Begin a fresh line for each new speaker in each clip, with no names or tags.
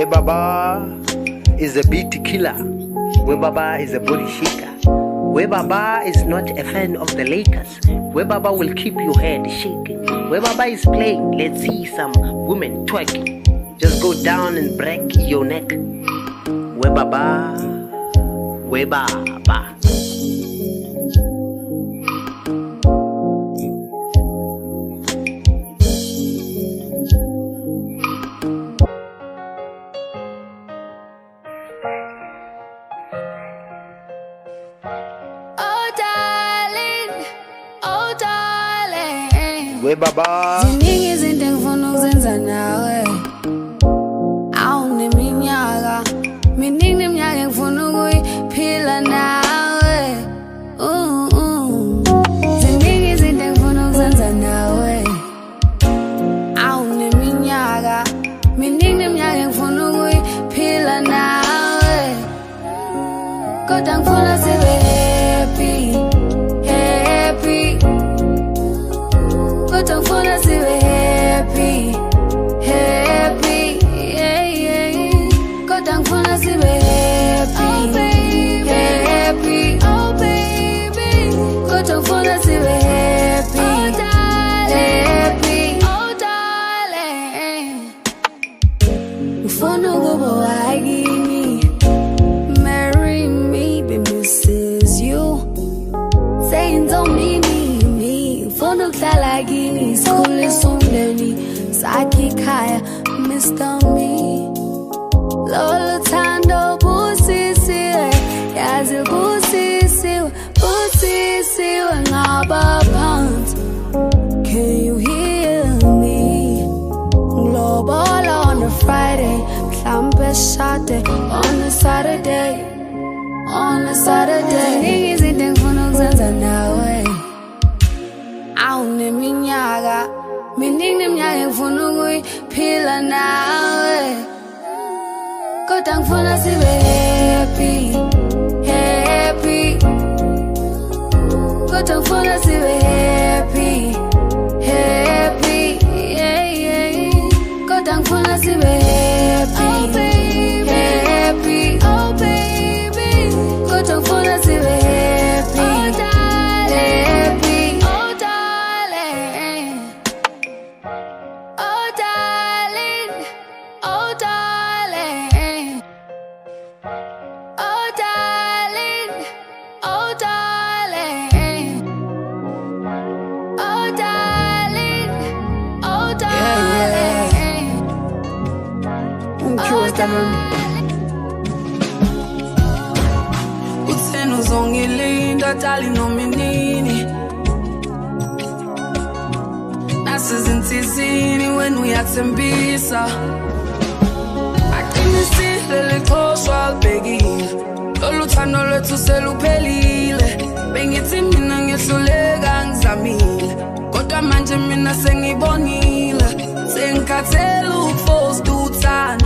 Baba is a beat killer. Where Baba is a body shaker. Where Baba is not a fan of the Lakers. Where Baba will keep your head shaking. Where Baba is playing, let's see some women twerking. Just go down and break your neck. Where Baba, where Baba. We Baba
ziningi izinto engifuna ukuzenza nawe awuneminyaka miningi neminyaka engifuna ukuyiphila nawe ziningi izinto engifuna ukuzenza nawe awuneminyaka miningi neminyaka engifuna ukuyiphila nawe kodwa ngifuna sibe happy Don't wanna see we happy, yeah, yeah. Go down, wanna see we happy, oh baby, happy, oh baby. Go down, wanna see we happy, oh darling, happy, oh darling. Mfano gobo wagini, marry me, be Mrs. You, saying don't mean me. Mfano klala gini, skule sumleni, saki kaya, Mr. Me. Lolo tando busisiwe, yazi busisiwe, busisiwe ngaba pounds. Can you hear me? Global on a Friday, mhlambe Saturday, on a Saturday, on a Saturday. Ziningi izinto engifuna ukuzenza nawe. Awuneminyaka miningi neminyaka engifuna ukuyiphila nawe kodwa ngifuna sibe happy kodwa ngifuna sibe happy yeah, yeah. Kodwa ngifuna sibe happy, oh baby, oh baby. Kodwa ngifuna sibe happy, oh darling,
uthena uzongilinda dali nominini nasizinsizini wena uyathembisa aqinisile lekhoshwa libhekile lolu thando lwethu seluphelile bengithi mina ngihluleka ngizamile kodwa manje mina sengibonile sengikhathele ukufosta uthando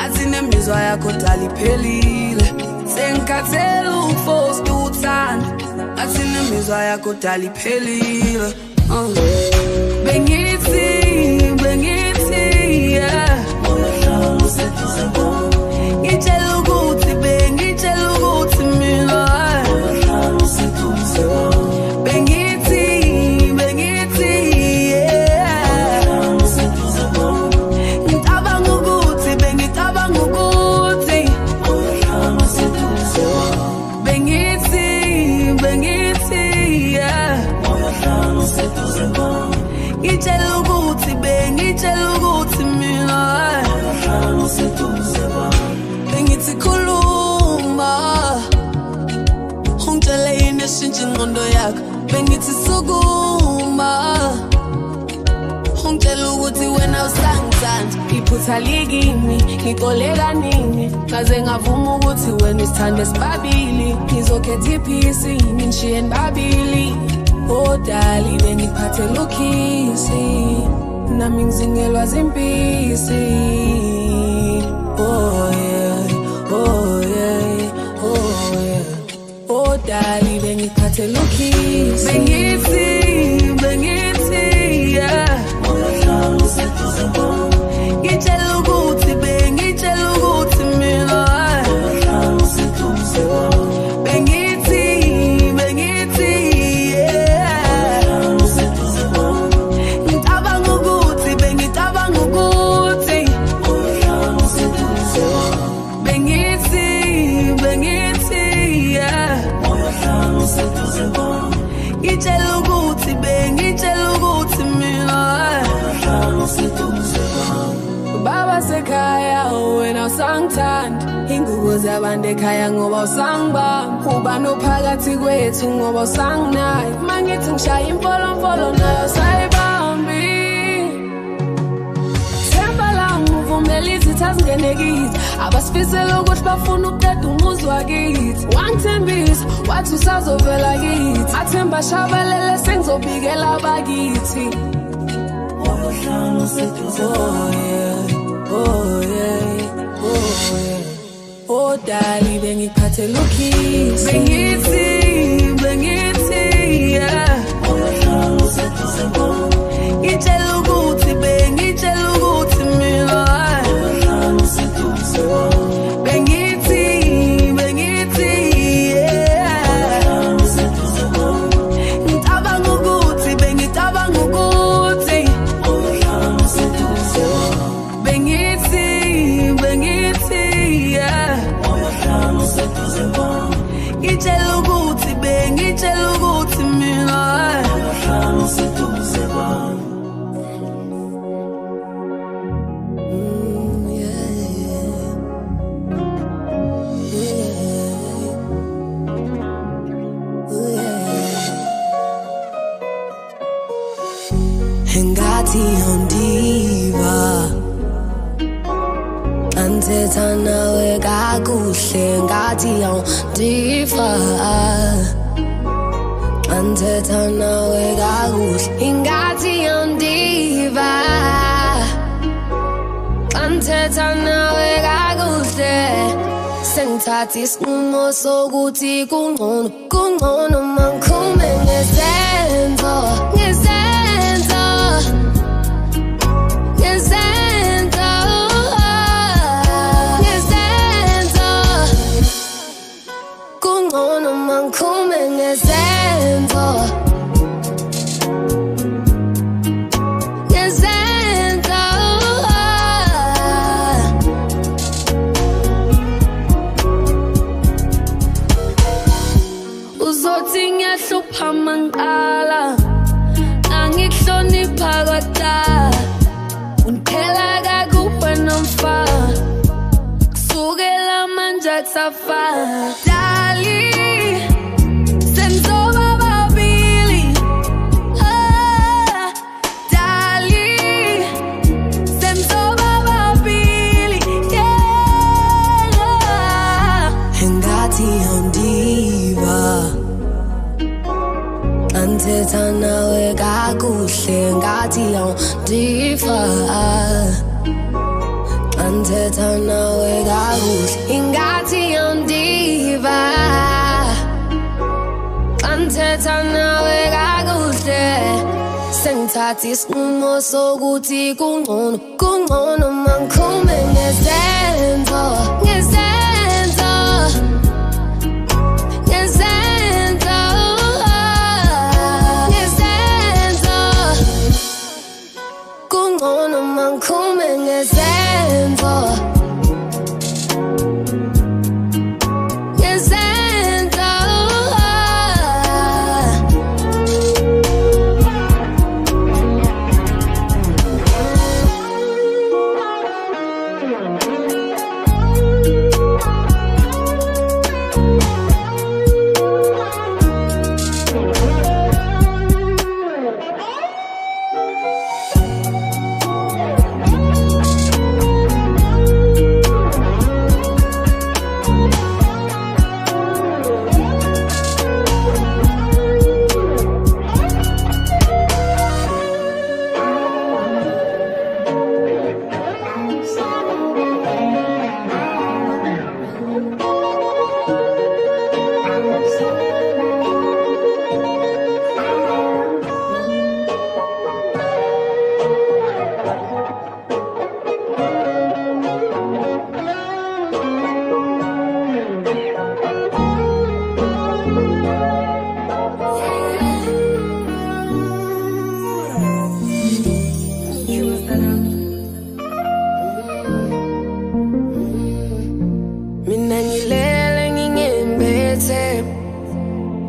azinemizwa yakho dala iphelile sengikhathele ukufosta uthando azinemizwa yakho dala iphelile bengithi yeah ngitshela ukuthi mina bengithi khuluma ungitshele yini eshintsha ingqondo yakho bengithi sukuma ungitshela ukuthi wena usangithanda iphutha likimi ngixoleka nini kaze ngavuma ukuthi wena isithanda esibabili ngizokhetha iphisi ngishiye nibabili oh dali bengiphathela ukhisi nami ngizingelwa zimpisi oh yeah oh yeah oh yeah oh dali bengiphathela ukhisi bengithi yeah ngitshela ukuthi ekhaya wena usangithanda ingubo zabantu ekhaya ngoba usangibamba uba nophakathi kwethu ngoba usanginayo mangithi ngishaya imfolomfolo nayo sayibambi themba lami uvumela izitha zingene kithi abasifisela ukuthi bafuna ukuqeda umuzi wakithi wangithembisa wathi usazovela kithi athemba shabalele sengizobikela abakithi Oh, dali bengiphathela ukhisi bengithi yeah ngitshela ukuthi mina bengithi yeah ngicabanga ukuthi bengithi yeah ngitshela ukuthi mina engathi yondiva anthetha nawe kakuhle ngathi yondiva anthetha nawe kakuhle ingathi yondiva anthetha nawe kakuhle sengithatha isinqumo sokuthi kungcono mangikhume ngezenzo kungcono mangikhume ngezenzo uzothi ngiyahlupha mangiqala angikuhlonipha kwadala ungiphela kakuwe nomfana kusukela manje akusafana dali senzoba babili dali senzoba babili yeah engathi yondiva anthetha nawe kakuhle ngathi yondiva anthetha nawe kakuhle ingathi yondiva anthetha nawe kakuhle sengithatha isinqumo sokuthi kungcono mangikhume ngezenzo kungcono mangikhume ngezenzo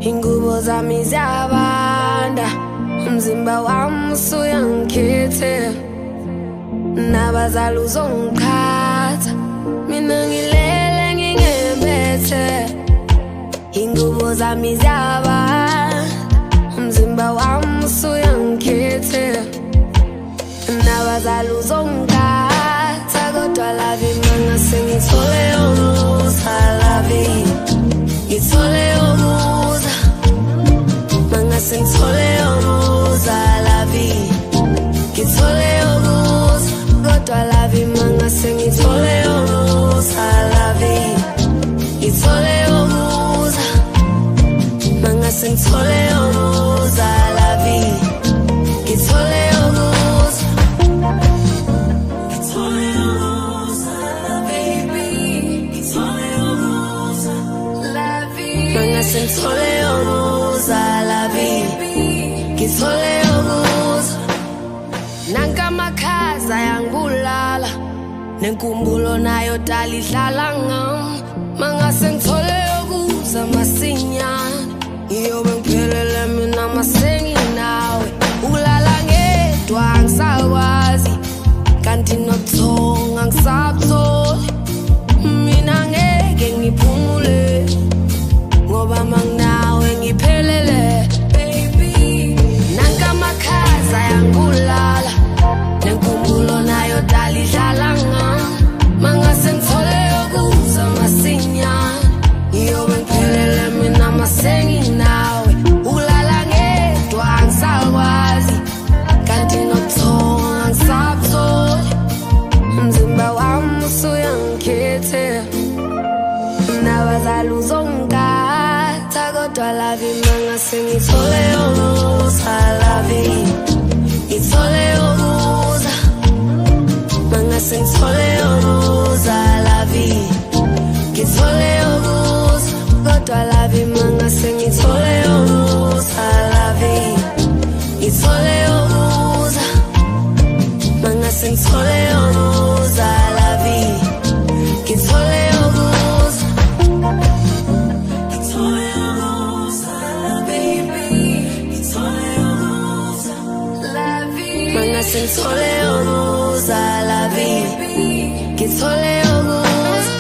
ingubo zami ziyabanda umzimba wami usuyangikhethe nabazali uzongikhatha mina ngilele ngingembethe ingubo zami ziyaba umzimba wami usuyangikhethe nabazali uzongikhatha kodwa lavi mangase ngithole umusa lavi ngithole umusa mangase ngithole umusa lavi ngithole umusa kodwa lavi mangase ngithole umusa lavi ngithole umusa mangase ngithole umusa lavi ngithole umusa ngithole umusa baby ngithole umusa lavi mangase ngithole umusa lavi ngithole umusa nanka makhaza yangibulala nenkumbulo nayo dala idlala ngami mangase ngithole ukuza masinyane ngiyobe ngiphelele mina masenginawe ukulala ngedwa angisakwazi kanti nokuthonga angisabutholi mina ngeke ngiphumule ngoba manginawe ngiphelele baby nanka makhaza yangibulala nenkumbulo nayo dala idlala ngami mangase ngithole ukuza masinyane ngiyobe ngiphelele mina masenginawe ukulala ngedwa angisakwazi kanti nokuthonga angisabutholi umzimba wami usuyangikhethe nabazali uzongikhatha kodwa lavi mangase ngithole umusa lavi ngithole umusa mangase ngithole umusa lavi ngithole umusa kodwa lavi mangase ngithole umusa lavi ngithole umusa mangase ngithole umusa lavi ngithole umusa ngithole umusa baby ngithole umusa lavi mangase ngithole umusa lavi ngithole umusa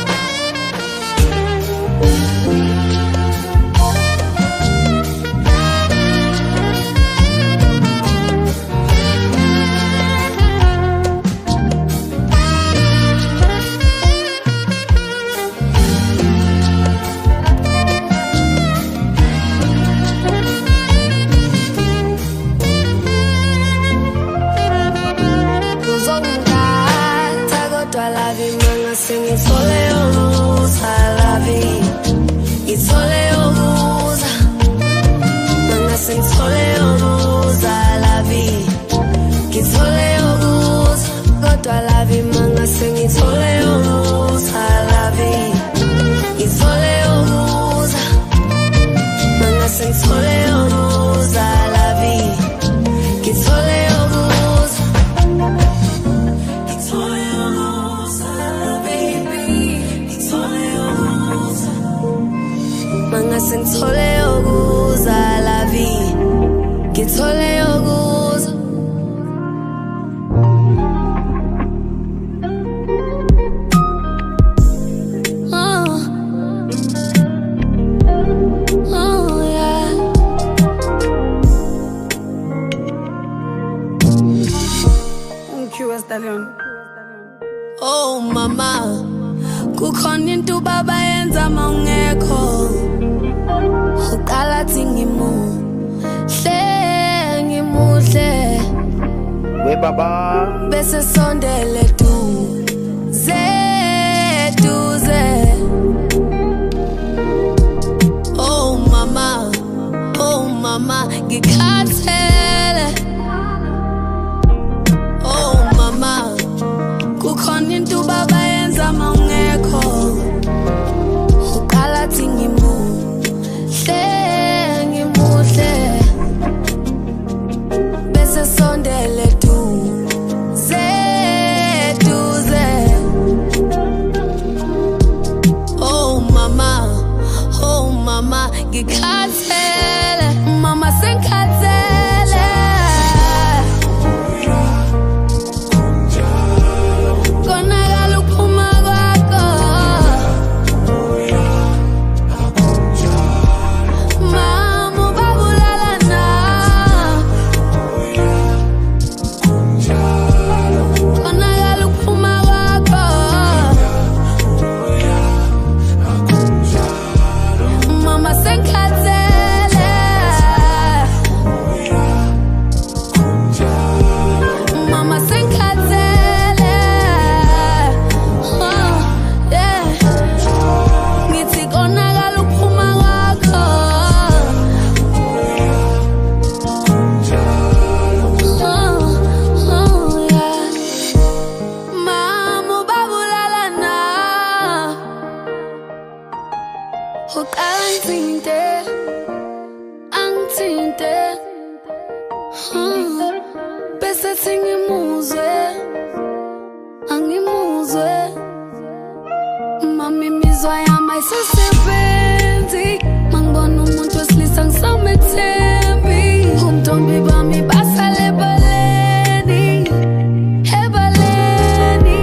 uzongikhatha kodwa lavi mangase ngithole umusa lavi ngithole umusa mangase ngithole umusa lavi ngithole umusa kodwa lavi mangase ngithole umusa lavi ngithole umusa mangase ngithole umusa lavi ngithole umusa ngithole umusa baby ngithole umusa mangase ngithole umusa lavi ngithole umusa yeah. Oh mama kukhona into baba yenza mawungekho uqala thi ngimuhle
we baba
bese sondele duze oh mama ngikhathele oh mama kukhona into baba yenza mawungekho uqala thi ngimuhle bese sondele duze oh mama ngikhathele mama sengikhathele angasasebenzi mangibona umuntu wesilisa ngisamethembi umntombi bami basale baleni ebaleni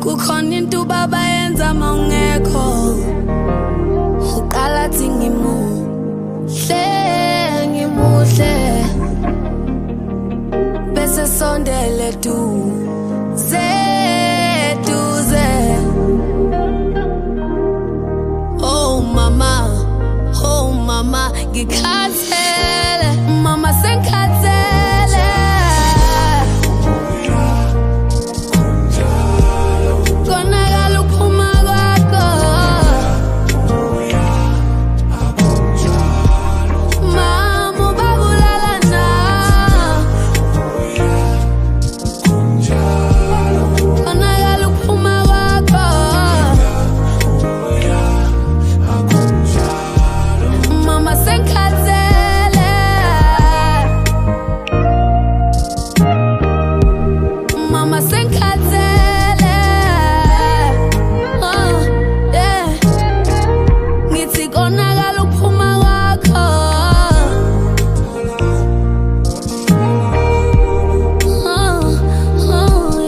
kukhona into baba yenza mawungekho uqala thi ngimuhle bese sondele duze oh mama ngikhathele mama sengikhathele konakala ukuphuma kwakho mama ubabulala na konakala ukuphuma kwakho mama sengikhathele mama sengikhathele yeah ngithi konakala ukuphuma kwakho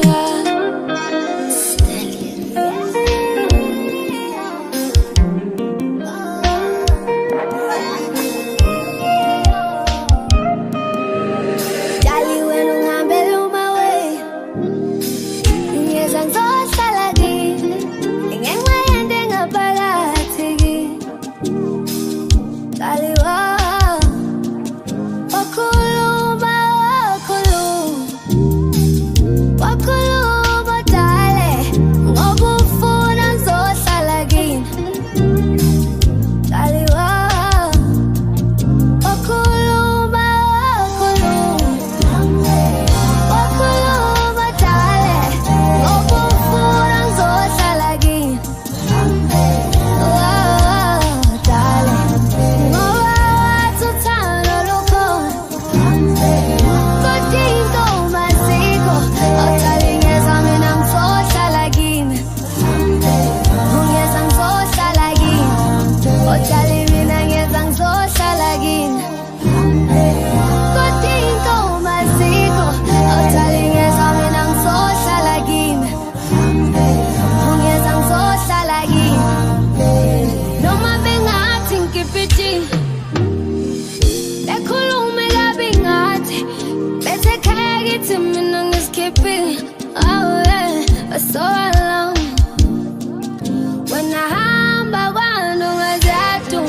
yeah Dali wena ungihambele umawe ngiyeza ngizohlala kini ngenxa yento engaphakathi kimi Dali wakhuluma dale ngoba ufuna ngizohlala kini Dali wakhuluma dale ngoba ufuna ngizohlala kini dale ngoba wathi uthando lukhona kodwa into masiko awuthali ngeza mina ngizohlala kini ungeza ngizohlala kini awuthali mina ngeza ngizohlala kini kodwa into masiko awuthali ngeza mina ngizohlala kini ungeza ngizohlala kini noma bengathi ngikipitini bekhulume kabi ngathi bethe ekhaya kithi mina ngisikhiphile oh yeah so alone wena hamba kwanu ngazatu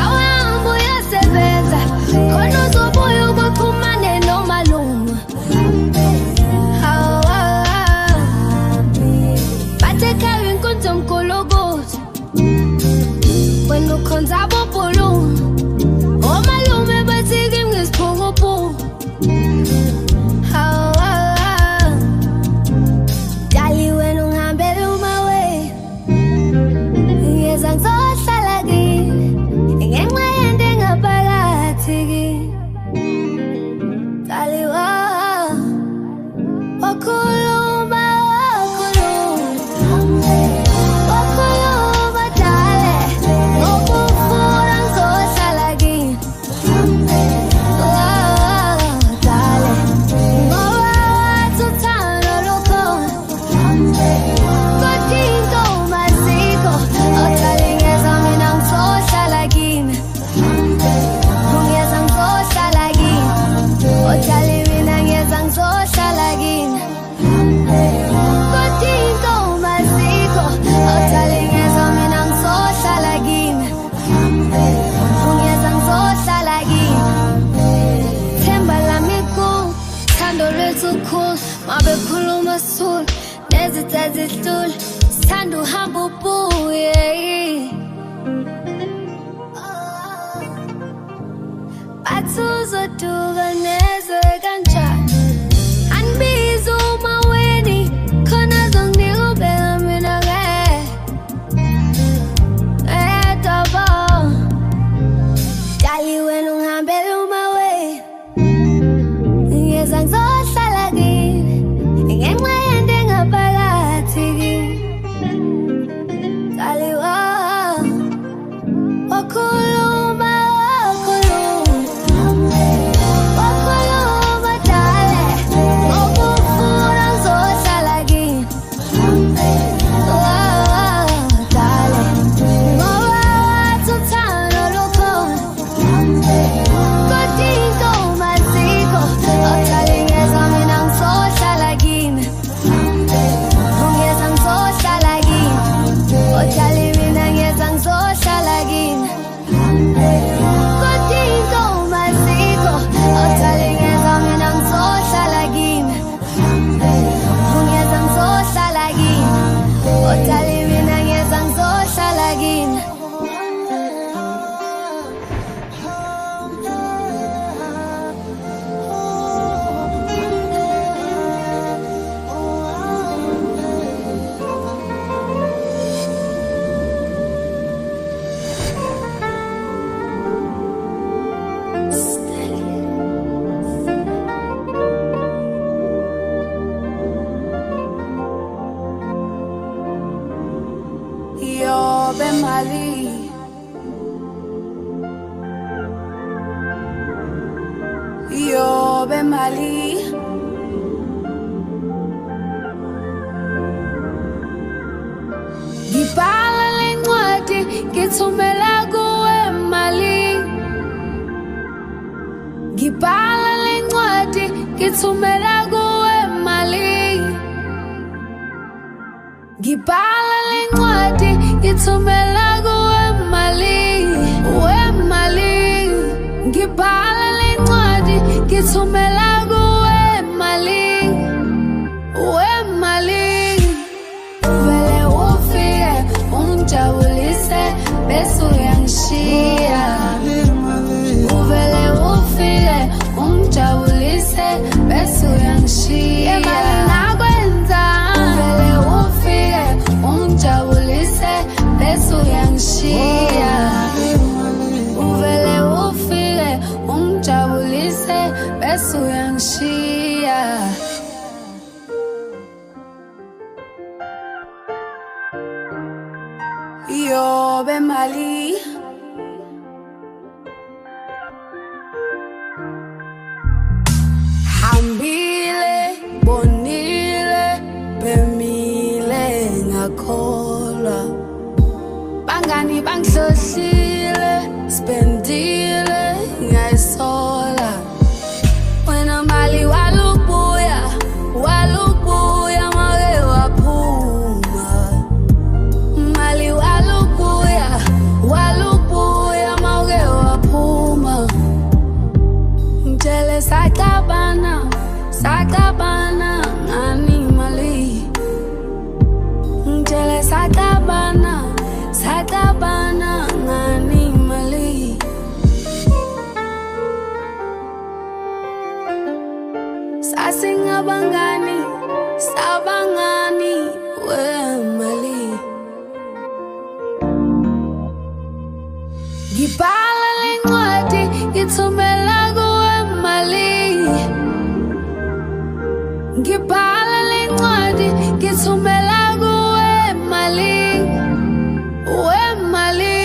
awuhamba uyasebenza khona uzobuya ubakhumane nomalume bathe ekhaya inkunzi omkhulukuthi wena ukhonza bobhulume omalume bathi kimi ngisiphunguphuku Dali wena ungihambele umawe ngiyeza ngizohlala kini ngenxa yento engaphakathi kimi Dali wakhuluma dale ngoba ufuna ngizohlala kini dale ngoba wathi uthando lukhona kodwa into masiko awuthali ngeza mina ngizohlala kini ungeza ngizohlala kini awuthali mina ngeza ngizohlala kini kodwa into masiko awuthali ngeza mina ngizohlala kini ungeza ngizohlala kini themba lami kuthando lwethu khulu mabekhuluma sula nezitha zihlule sithanda uhamba ubuye bathi uzoduka nezwe kanjani angibiza umaweni khona zonginika ubeka mina edaba Dali wena ungihambele umaweni ngiyeza ngizohlala kini ngenxa yento Yobe Mali. Ngibhala lencwadi ngithumela kuwe Mali. Ngibhala lencwadi ngithumela kuwe Mali. Ngibhala lencwadi ngithumela kuwe Mali. We Mali. Ngibhala lencwadi ngithumela kuwe Mali. We Mali. Uvele ufike ungijabulise bese uyangishiya. Uvele ufike ungijabulise bese uyangishiya. Imali ngakwenza. Uvele ufike ungijabulise bese uyangishiya. Uvele ufike ungijabulise bese uyangishiya. Yobe Mali. Hambile, bonile, bemile ngakholwa. Bangani bangihlohlile, spendile ngayisola. Wena Mali walubuya, walubuya make waphuma. Mali walubuya, walubuya make waphuma. Ngitshele sakabana, sakabana ngani Mali. Ngitshele sakabana, sakabana ngani Mali. Sasingabangani, sabangani we Mali. Ngibhala lencwadi ngithumela kuwe Mali. Ngibhala lencwadi ngithumela kuwe Mali. We Mali.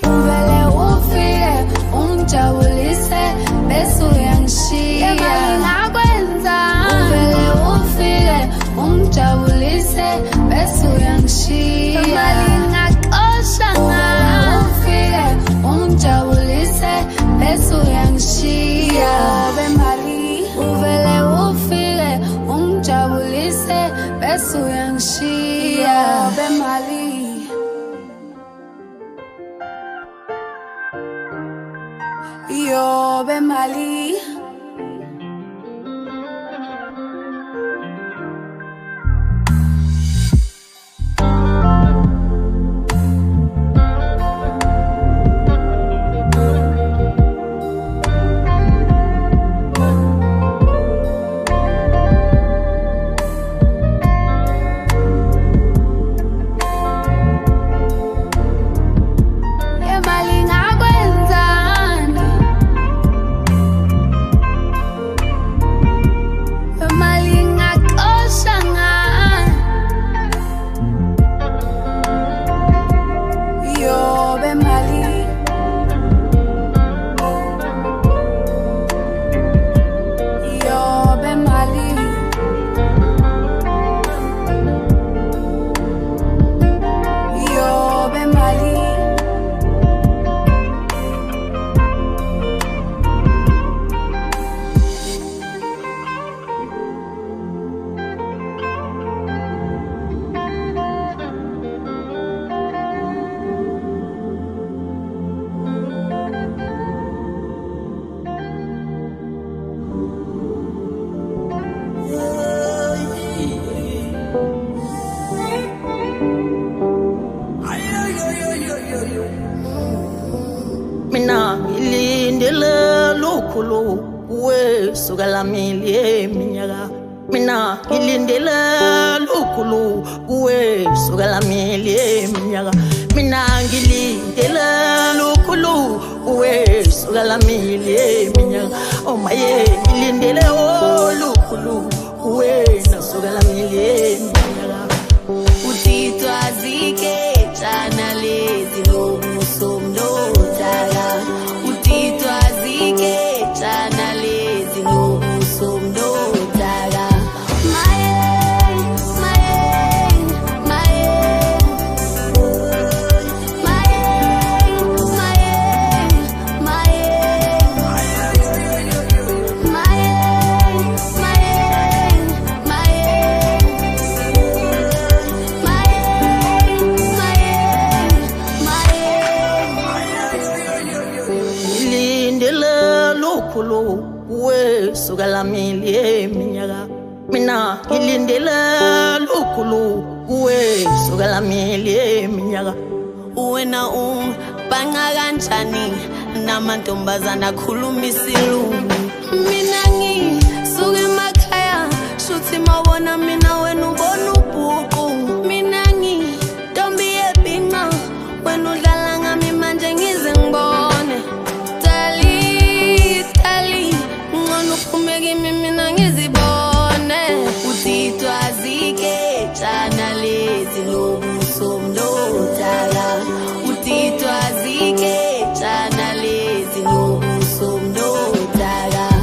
Uvele ufike ungijabulise bese uyangishiya. Imali ngakwenza. Uvele ufike ungijabulise bese uyangishiya. Imali ngakosha ufike ungijabulise bese uyangishiya. Yobe Mali. Uvele ufike ungijabulise bese uyangishiya. Yobe Mali. Yobe Mali. Imali ngakwenzani. Imali ngakosha ngani. Yobe Mali. Yobe Mali. Yobe Mali.
Mina ngilindele lukhulu kuwe suka lamili eminyaka. Mina ngilindele lukhulu kuwe suka lamili eminyaka. Mina ngilindele lukhulu kuwe suka lamili eminyaka. Oh maye ngilindele lukhulu kuwe suka lamili eminyaka.
Utito azike chana lezi lomusomno dala. Utito azike chana lezi
lukhulu kuwe suka lamili eminyaka mina ngilindele lukhulu kuwe suka lamili eminyaka
wena banga kanjani namantombazana akhuluma isilungu mina ngisuka emakhaya shuthi mawona mina wena ubona ubhuqu mina ngidombi yebhinqa wena udlala ngami manje ngize ngibone tali ngcono uphume kimi mina ngizibone utitwa zike jana lezi lobuso mnodala utitwa zike jana lezi lobuso mnodala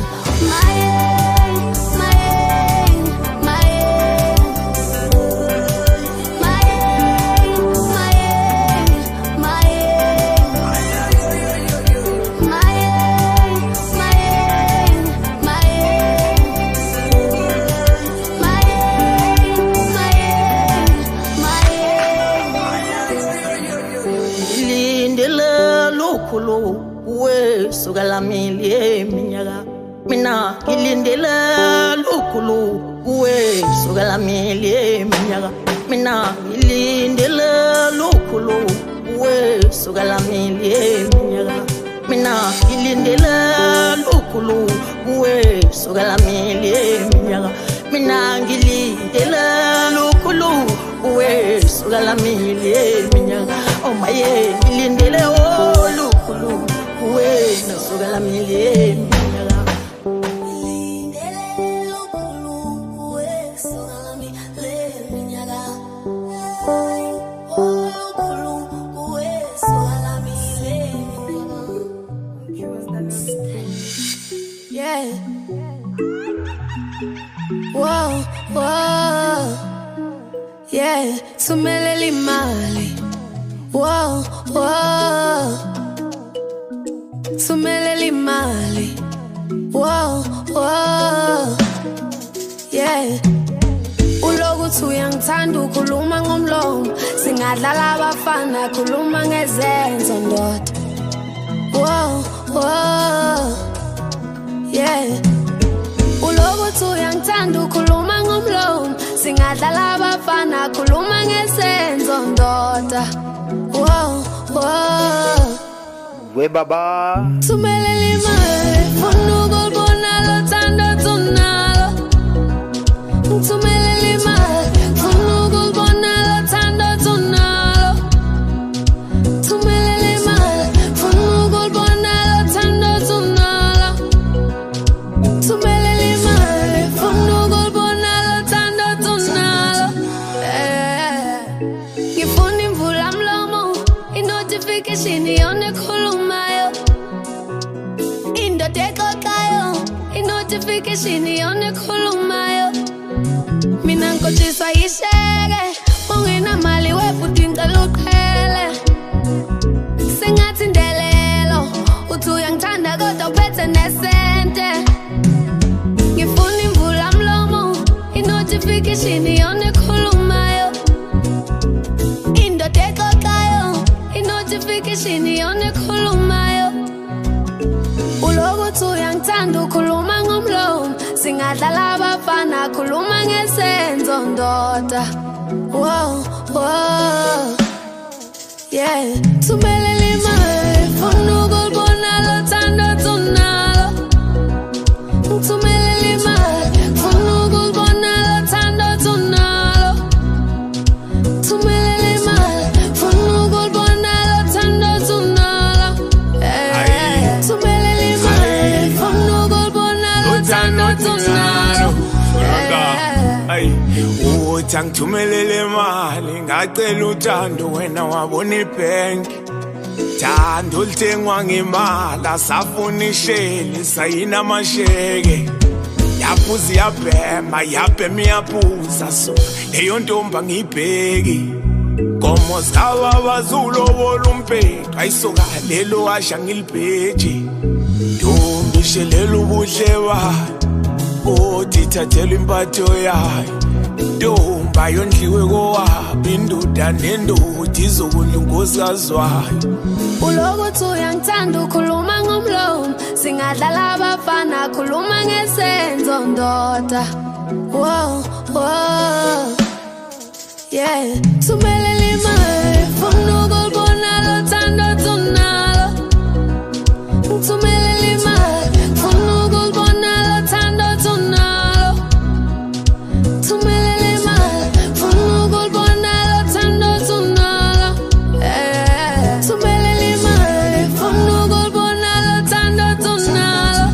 kuwe suka lamili eminyaka mina ngilindele lukhulu kuwe suka lamili eminyaka mina ngilindele lukhulu kuwe suka lamili eminyaka mina ngilindele lukhulu kuwe suka lamili eminyaka mina ngilindele lukhulu kuwe suka lamili eminyaka oh maye ngilindele lukhulu kuwe suka lamili eminyaka ngilindele lukhulu kuwe suka lamili eminyaka lukhulu kuwe suka lamili eminyaka
yeah whoa yeah tumelele imali whoa tumelele imali whoa yeah ulokuthi uyangithanda ukhuluma ngomlomo singadlala abafana khuluma ngezenzo ndoda whoa yeah ulokuthi uyangithanda ukhuluma ngomlomo singadlala abafana khuluma ngezenzo ndoda whoa
we baba
tumelele imali funa ukubona lo thando tunalo tumelele imali funa ukubona lo thando tunalo tumelele imali funa ukubona lo thando tunalo tumelele imali funa ukubona lo thando tunalo ngifuna imvula mlomo i-notification yone khulumayo indodekayo i-notification yone khulumayo mina ngikotshiswa yisheke ungenamali wefuthi ngicela uqhele sengathi ndelelo uthi uyangithanda kodwa uphethe nesente ngifuna imvula mlomo i-notification yone khulumayo indodekayo i-notification yone khulumayo ulokuthi uyangithanda ukhuluma ngomlomo singadlala abafana khuluma ngesenzo ndoda whoa yeah tumelele imali funa ukubona lo thando tunalo tumelele imali funa ukubona lo thando tunalo tumelele imali funa ukubona lo thando tunalo tumelele imali funa ukubona lo thando tunalo
uthi angithumelele imali ngacela uthando wena wabona ibhenki thando lithengwa ngemali asafuna isheli sayina amasheke yaphuza iyabhema yabhema iyaphuza so leyo ntombi angiyibheki nkomo zikababazululobola umpethu ayisoka lelo washa ngilibheji ntombi shelela ubuhle bayo umakoti thathelwa impatho yayo ntomba yondliwe kowaphi indoda nendoda izokudla unkosikazi wayo
ulokuthi uyangithanda ukhuluma ngomlomo singadlala abafana khuluma ngesenzo ndoda wow wow yeah thumelela imali funa ukulibona lo thando tunalo thumelela imali funa ukulibona lo thando tunalo thumelela imali funa ukulibona lo thando tunalo thumelela imali funa ukulibona lo thando tunalo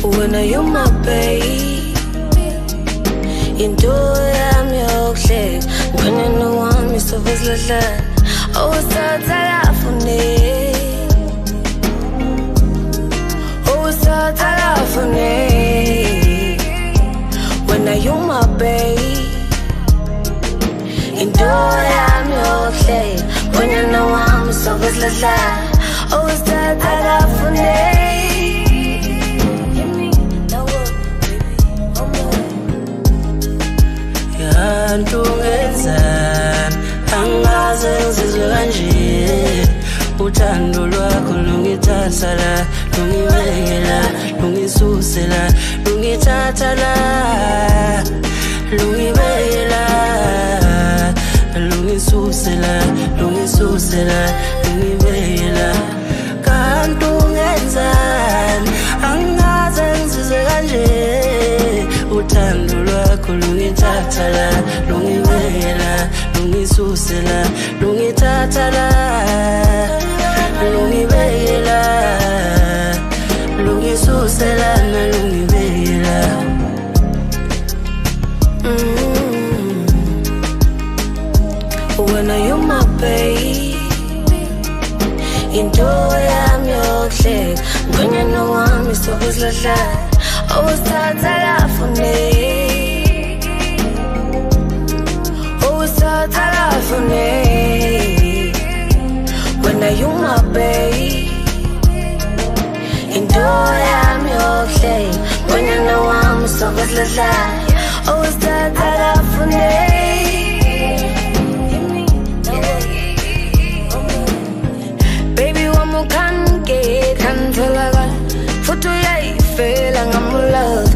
When you're my babe, into I'm your shit. When you know I'm your service like that, oh, it's all telephone. Oh, it's all telephone. When you're my babe, into I'm your shit. When you know I'm your service like that, oh, it's all telephone. Ntungezana angaze ngizizwe kanje uthando lwakho lungithatha la lungibekela lungisusela lungithatha la lungibekela lungisusela lungibekela kanti ungenzani angaze ngizizwe kanje uthando lwakho lungithatha la lungibekela lungisusela lungithatha la lungibekela lungisusela na lungibekela When you're my babe into I'm your shit when you know I'm your service like that Oh, it's all telephone. Oh, it's all telephone. When you're my babe, into I'm your shade. When you know I'm so good like that. Oh, it's all telephone. Baby, one more can't tell I got photo ya feel like I'm love.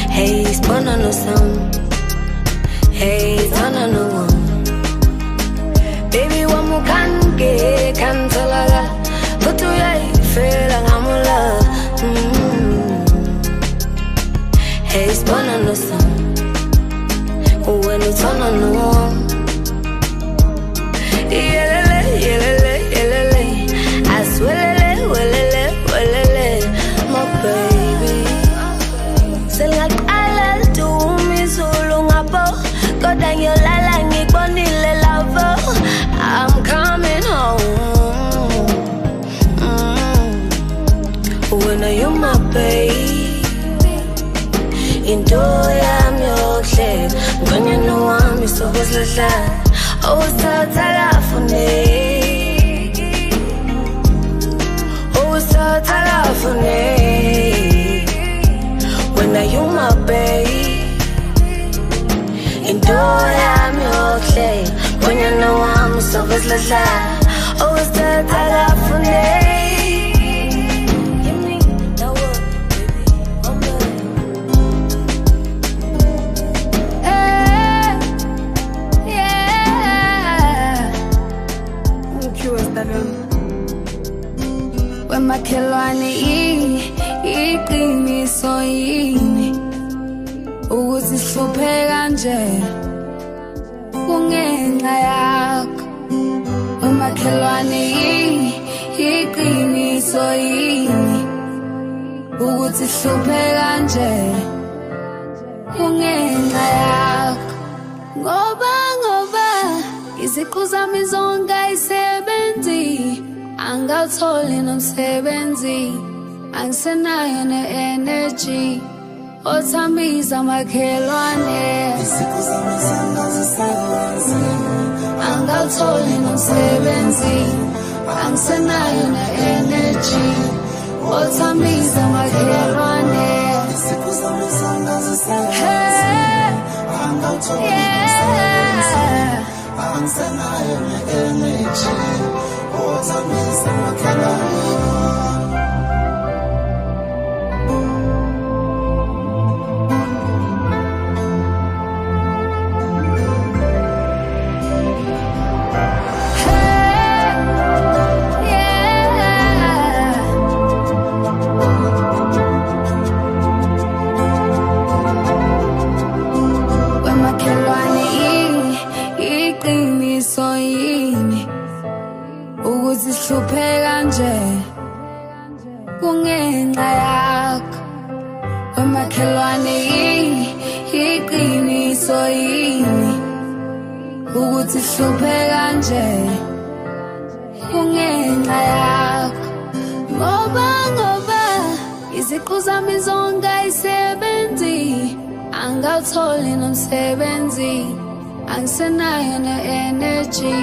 Hey, spun on the sound. Hey, turn on the one. Baby, one more can't tell I got photo ya feel like I'm love. Hey, spun on the sound. When you turn on the one. I swear. My baby, say like I love to me so long ago. Go down your line, I'm coming home. When you're my baby, enjoy I'm your shit. When you know I'm your service like that. Oh, it's all telephone. Telephone. When you're my babe, enjoy I'm your shade. When you know I'm so good like that. Oh, it's the telephone.
Makhelwane iqiniso yini ukuthi sihluphe kanje kungenxa yakho makhelwane iqiniso yini ukuthi sihluphe kanje kungenxa yakho
ngoba iziqu zami zonke ayisebenzi, angawutholi nomsebenzi, angisenayo ne-energy othambisa makhelwane. Iziqu zami zonke azisebenzi, angawutholi nomsebenzi, angisenayo ne-energy othambisa makhelwane. Iziqu zami zonke azisebenzi, angawutholi nomsebenzi, angisenayo ne-energy othambisa makhelwane. Ukuhlupheka nje kungenxa yakho, wemakhelwane iqiniso yini. Ukuthi hlupheka nje kungenxa yakho, ngoba iziqu zami zonke ayisebenzi, angawutholi nomsebenzi, angisenayo ne-energy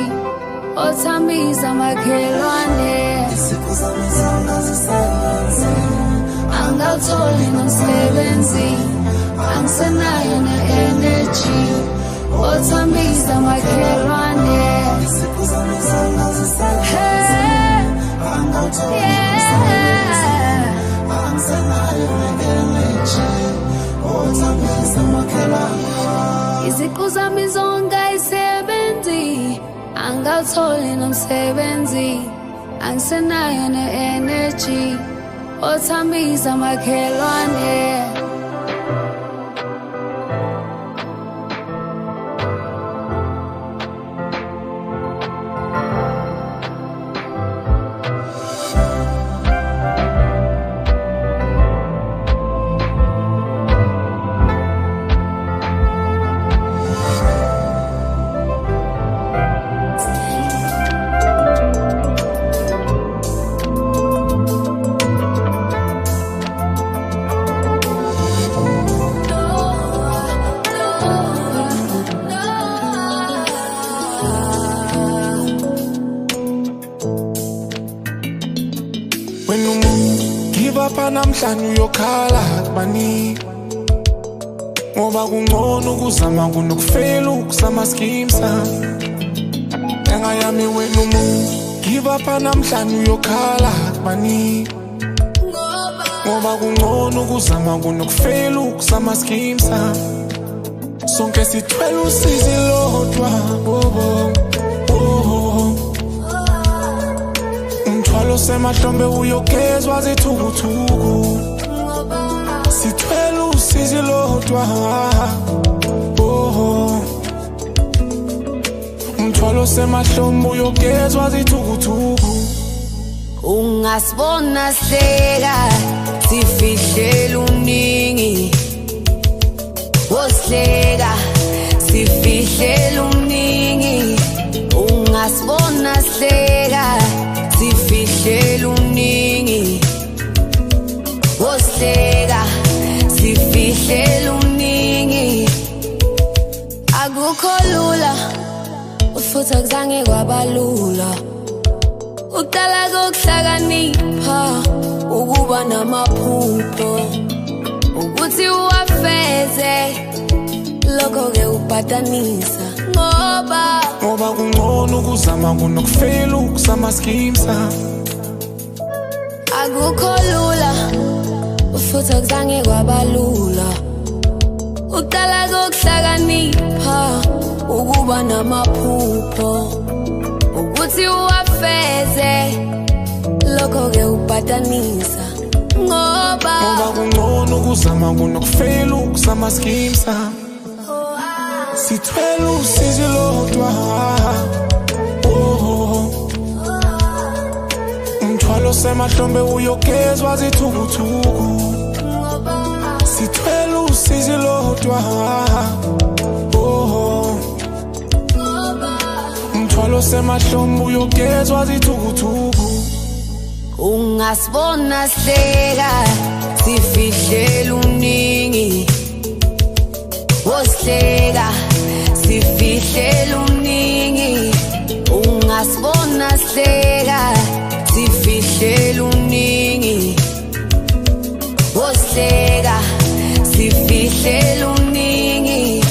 othambisa makhelwane. Iziqu zami zonke azisebenzi, angawutholi nomsebenzi, angisenayo ne-energy othambisa makhelwane. Iziqu zami zonke azisebenzi, angawutholi nomsebenzi, angisenayo ne-energy othambisa makhelwane. Iziqu zami zonke ayisebenzi, angawutholi nomsebenzi, angisenayo ne-energy othambisa makhelwane.
Namhlanje uyokhala kubani, ngoba kungcono ukuzama kunokufela ukuzama skimsa. Ngenxa yami wena give up namhlanje uyokhala kubani, ngoba kungcono ukuzama kunokufela ukuzama skimsa. Sonke sithwele usizi lodwa, umthwalo semahlombe uyogezwa zithukuthuku. Sithwele usizi lodwa, umthwalo semahlombe uyogezwa zithukuthuku.
Ungasibona sihleka sifihlela umningi, wosihleka sifihlela umningi. Ungasibona sihleka sifihlela umningi, wosihleka sifihlela umningi. Akukho lula futhi akuzange kwabalula, uqala kokuhlakanipha, ukuba namaphupho, ukuthi uwafeze, lokho-ke ubhadanisa.
Ngoba kungcono ukuzama kunokufela ukuzama skimsa.
Akukho lula futhi akuzange kwabalula, uqala kokuhlakanipha, ukuba namaphupho, ukuthi uwafeze, lokho-ke ubhadanisa. Ngoba
kungcono ukuzama kunokufela ukuzama skimsa. Sithwele usizi lodwa, umthwalo semahlombe uyogezwa zithukuthuku. Sithwele usizi lodwa, Ngithwalo semahlombe uyogezwa zithukuthuku.
Ungasibona sihleka sifihlela umningi. Wosihleka sifihlela umningi. Ungasibona sihleka sifihlela umningi. Wosihleka sifihlela umningi.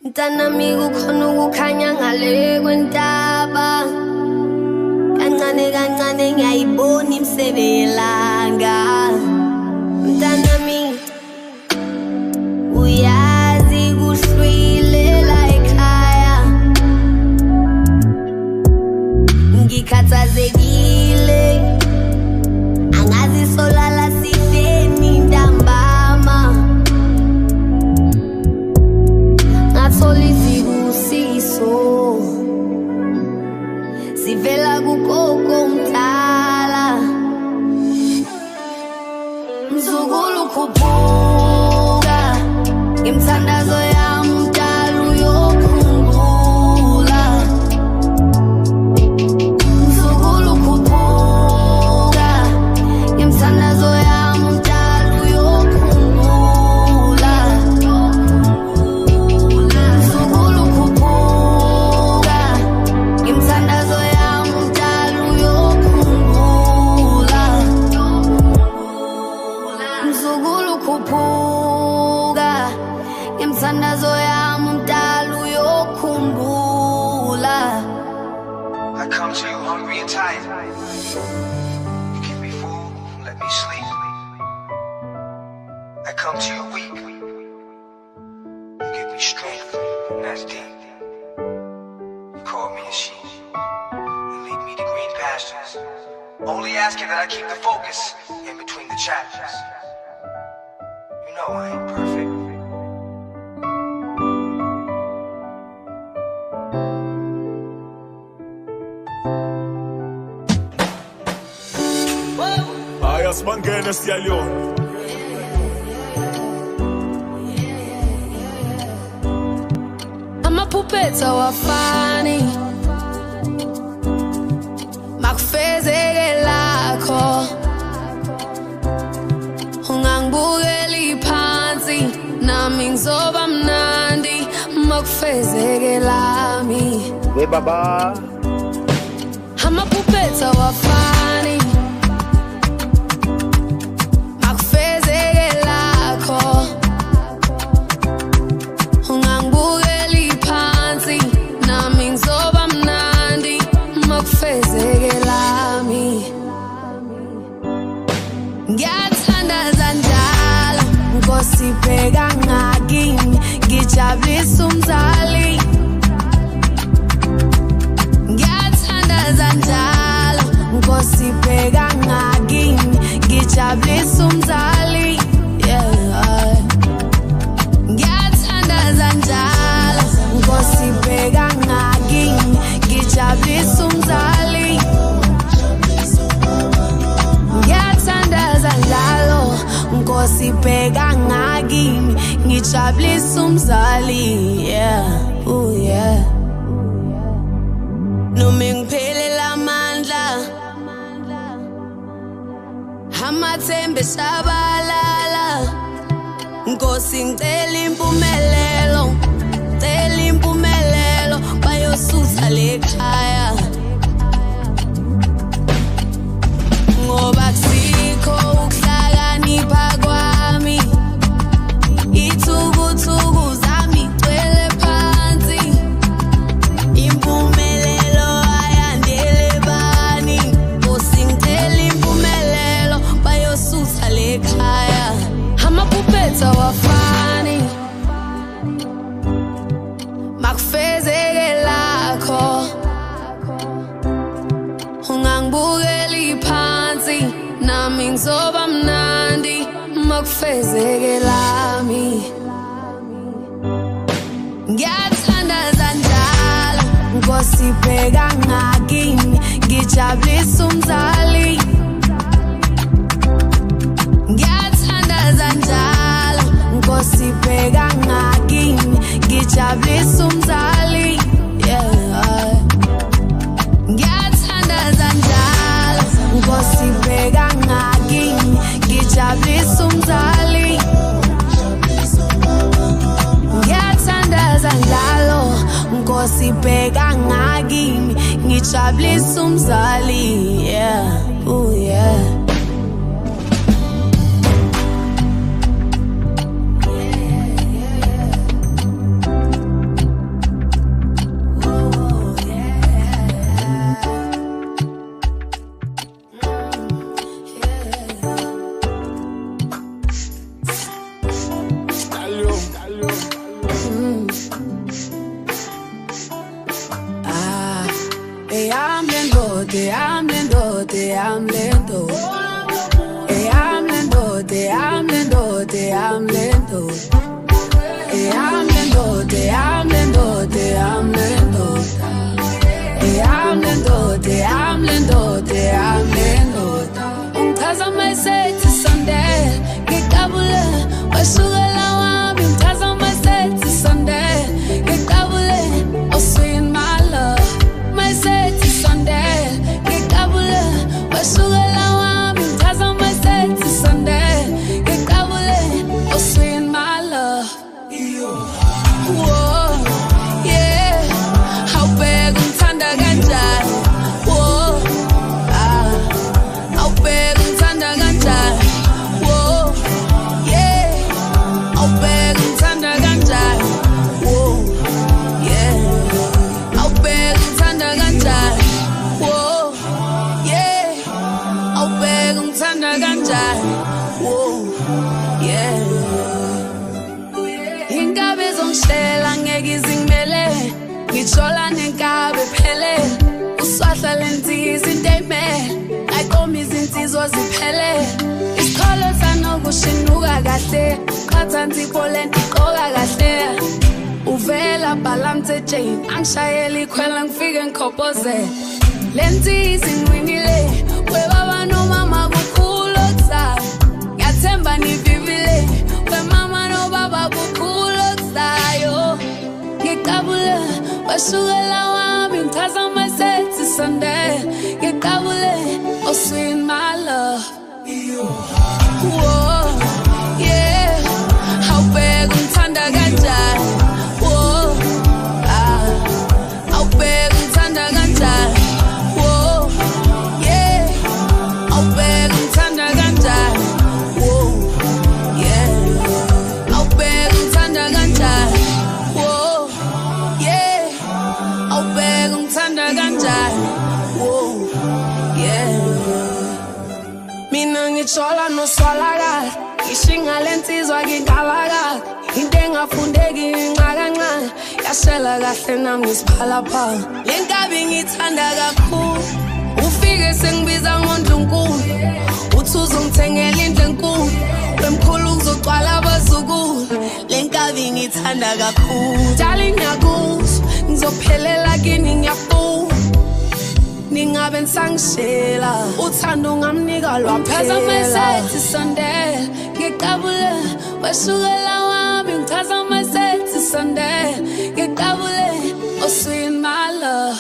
Mntanami kukhona ukukhanya ngale kwentaba. Kancane kancane ngiyayibona imisebe yelanga. Mntanami uyazi kuhlwilela ekhaya. Ngikhathazekile angazi solala sihleni ntambama. Solisibusiso sivela kugogo mdala. Mzukulu khuphuka imthandazo yami mdala uyokhumbula. Mzukulu khuphuka imthandazo yami mdala uyokhumbula.
I come to you hungry and tired. You give me food, let me sleep. I come to you weak. You give me strength, and that's deep. You call me a sheep and lead me to green pastures. Only asking that I keep the focus in between the chapters. You know I ain't perfect.
Sibangene siyaliyona.
Amaphuphethu awafani makufezeke lakho. Ungangibukeli phansi nami ngizoba mnandi makufezeke lami.
We baba
Amaphuphethu awafani sibheka ngakini ngijabulisa umzali. Ngiyathandaza njalo ngijabulisa umzali, yeah, ooh yeah. Noma ngiphelela amandla, amathemba esabalala, Nkosi ngicela impumelelo, cela impumelelo, bayosutha lekhaya. Ngoba kusikho ukuhlakanipha kwami, ithuku zami gcwele phansi, impumelelo ayandele bani. Nkosi ngicela impumelelo, bayosutha lekhaya. Amaphuphetha wafani, makufezeke lakho, ungangibukeli phansi, nami ngizoba mnandi makufezeke lami. Ngiyathandaza njalo, Nkosi bheka ngakimi, ngijabulisa umzali. Ngiyathandaza njalo, Nkosi bheka ngakimi, ngijabulisa umzali, yeah. Ngiyathandaza njalo, Nkosi bheka ngakimi, ngijabulisa umzali. Ngiyathandaza njalo, Nkosi bheka ngakimi, ngijabulisa umzali, yeah, ooh yeah. Uvela balamte Jane, angishayeli khwela ngifike ngikhopoze. Lentizi ngwinile, webaba nomama kukhulu okuzayo. Ngiyathemba nivivile, wemama nobaba kukhulu okuzayo. Ngikabule, washukela wami, ngichaza masethi Sunday. Ngikabule, oh sweet my love. Whoa, yeah, awubheka ungithanda kanjani. Whoa, awubheka ungithanda kanjani. Whoa, yeah, awubheka ungithanda kanjani. Whoa, yeah, awubheka ungithanda kanjani. Whoa, yeah, awubheka ungithanda kanjani. Whoa, yeah. Mina ngichola noswala, ngishinga lensizwa ngingabaka. Into engafundeki nginqakancane, yashela kahle nami ngisiphalaphala. Lenkabi ngithanda kakhulu, ufike sengibiza ngoNdlunkulu. Uthi uzongithengela into enkulu, wemkhulu kuzogcwala abazukulu. Lenkabi ngithanda kakhulu, darling ngiyakuzwa, ngizophelela kini ngiyafuna. Ningabe nisangishela, uthando ungamnika lwaphela. Ngichaza masethi Sunday, ngikabule, washukela wami. baby, cause I'm a sexy Sunday. Get double it, oh sweet my love.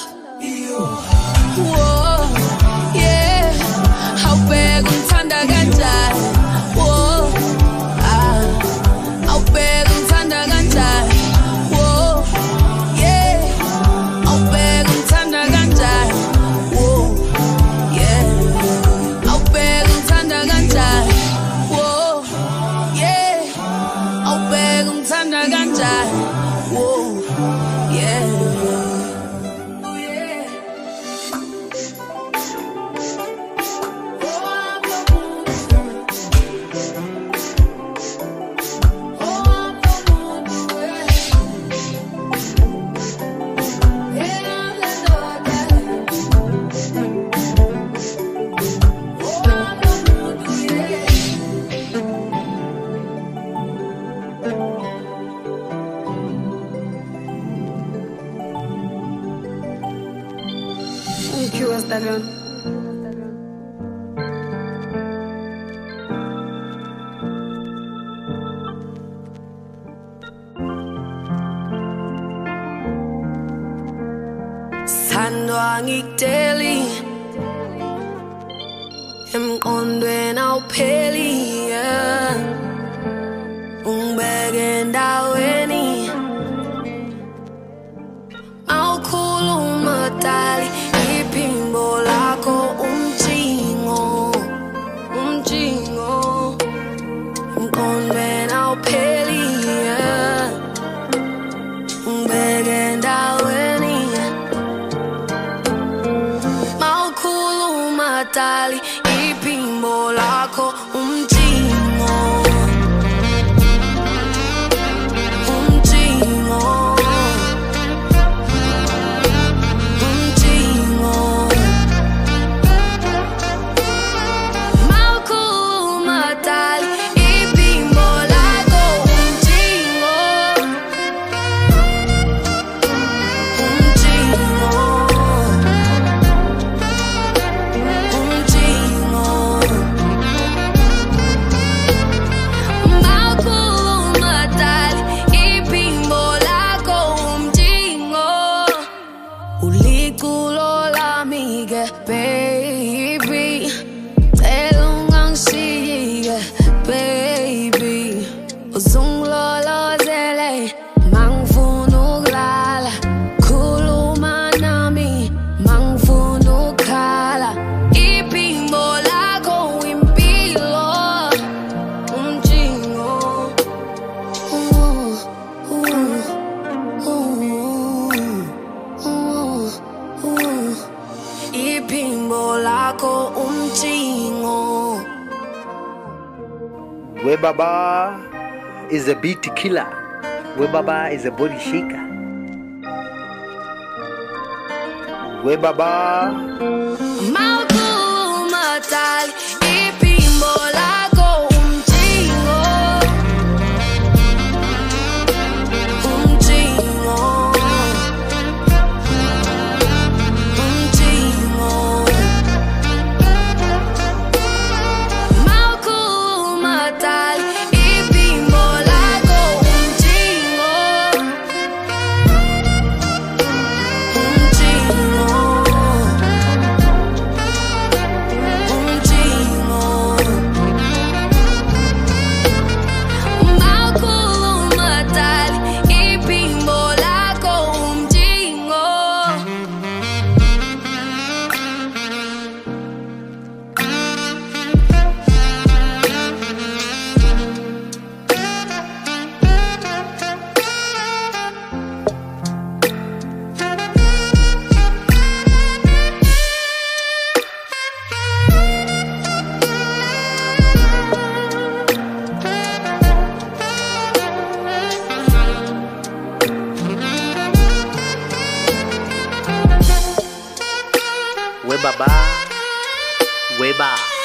Whoa, yeah. How big umthanda kanjani? Whoa, how big umthanda kanjani? Whoa, yeah. How big umthanda kanjani? Whoa, yeah. How big umthanda kanjani? Whoa, yeah. How big umthanda kanjani? Whoa, yeah.
Sandwa ngikuteli emqondweni awupheli ungibeke endaweni awukhuluma dali iphimbo lakho umjingo emqondweni awupheli ungibeke endaweni dali iphimbo lakho umjingo mawukhuluma dali iphimbo lakho umjingo baby, cela ungangishiyeke baby, uzungilolozele mangifuna ukulala, khuluma nami mangifuna ukukhala, iphimbo lakho impilo umjingo iphimbo lakho umjingo.
We Baba is a beat killer. We Baba is a body shaker. We Baba
mawukhuluma dali iphimbo lakho umjingo mawukhuluma dali iphimbo lakho umjingo
We Baba, We Baba.